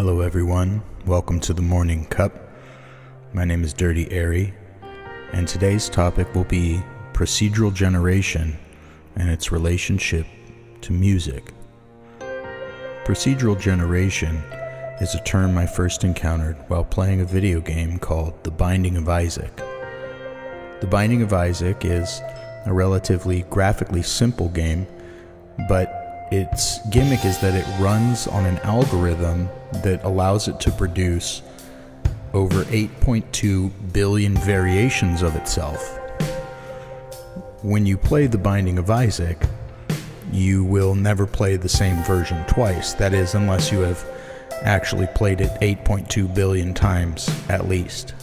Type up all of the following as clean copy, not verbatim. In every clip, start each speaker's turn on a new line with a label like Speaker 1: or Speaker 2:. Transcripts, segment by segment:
Speaker 1: Hello everyone, welcome to the Morning Cup. My name is Dirty Airy, and today's topic will be procedural generation and its relationship to music. Procedural generation is a term I first encountered while playing a video game called The Binding of Isaac. The Binding of Isaac is a relatively graphically simple game, but its gimmick is that it runs on an algorithm that allows it to produce over 8.2 billion variations of itself. When you play The Binding of Isaac, you will never play the same version twice. That is, unless you have actually played it 8.2 billion times at least.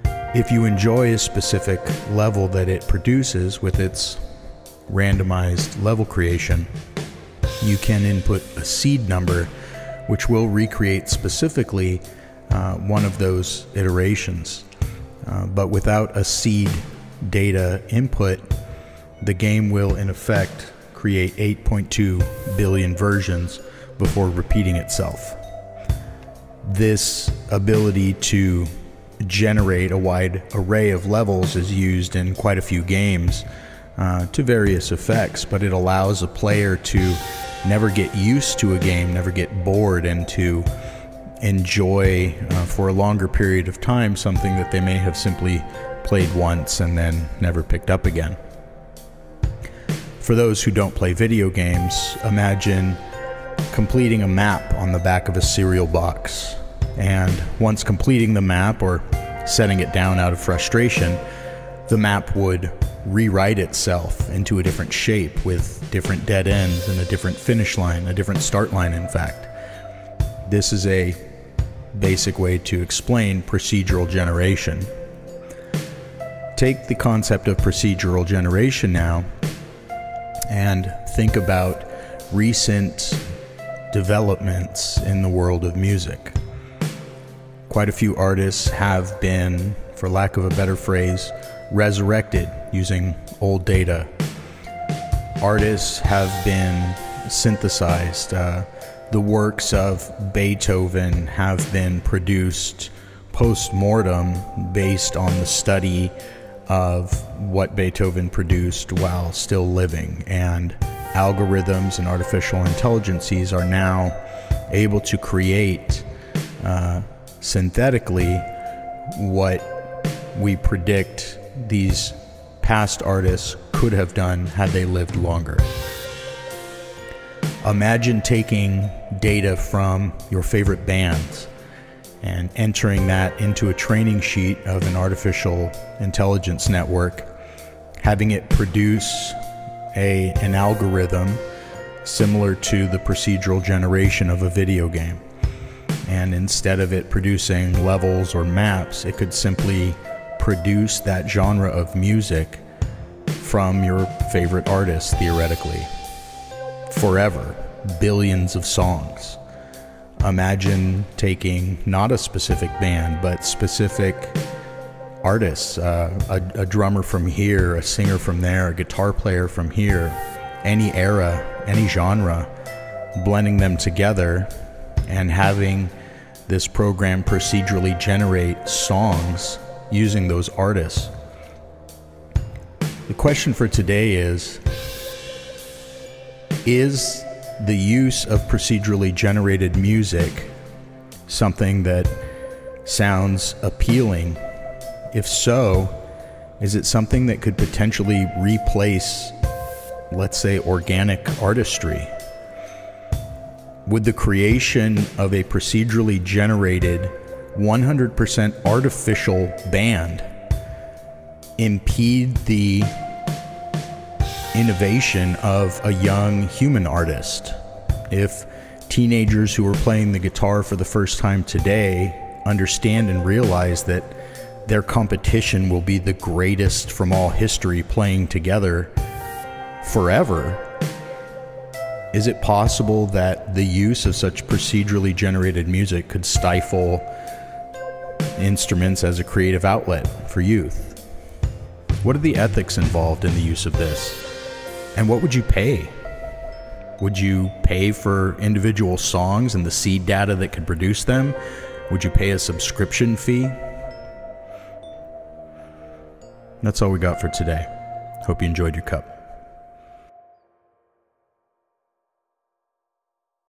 Speaker 1: If you enjoy a specific level that it produces with its randomized level creation, you can input a seed number which will recreate specifically one of those iterations. But without a seed data input, the game will in effect create 8.2 billion versions before repeating itself. This ability to generate a wide array of levels is used in quite a few games to various effects, but it allows a player to never get used to a game, never get bored, and to enjoy for a longer period of time something that they may have simply played once and then never picked up again. For those who don't play video games, imagine completing a map on the back of a cereal box, and once completing the map or setting it down out of frustration, the map would rewrite itself into a different shape with different dead ends and a different finish line, a different start line in fact. This is a basic way to explain procedural generation. Take the concept of procedural generation now and think about recent developments in the world of music. Quite a few artists have been, for lack of a better phrase, resurrected using old data. Artists have been synthesized. The works of Beethoven have been produced post-mortem based on the study of what Beethoven produced while still living. And algorithms and artificial intelligences are now able to create synthetically what we predict these past artists could have done had they lived longer. Imagine taking data from your favorite bands and entering that into a training sheet of an artificial intelligence network, having it produce an algorithm similar to the procedural generation of a video game. And instead of it producing levels or maps, it could simply produce that genre of music from your favorite artist, theoretically, forever, billions of songs. Imagine taking not a specific band, but specific artists, a drummer from here, a singer from there, a guitar player from here, any era, any genre, blending them together and having this program procedurally generate songs using those artists. The question for today is the use of procedurally generated music something that sounds appealing? If so, is it something that could potentially replace, let's say, organic artistry? Would the creation of a procedurally generated 100% artificial band impede the innovation of a young human artist? If teenagers who are playing the guitar for the first time today understand and realize that their competition will be the greatest from all history playing together forever, is it possible that the use of such procedurally generated music could stifle instruments as a creative outlet for youth? What are the ethics involved in the use of this? And what would you pay? Would you pay for individual songs and the seed data that could produce them? Would you pay a subscription fee? That's all we got for today. Hope you enjoyed your cup.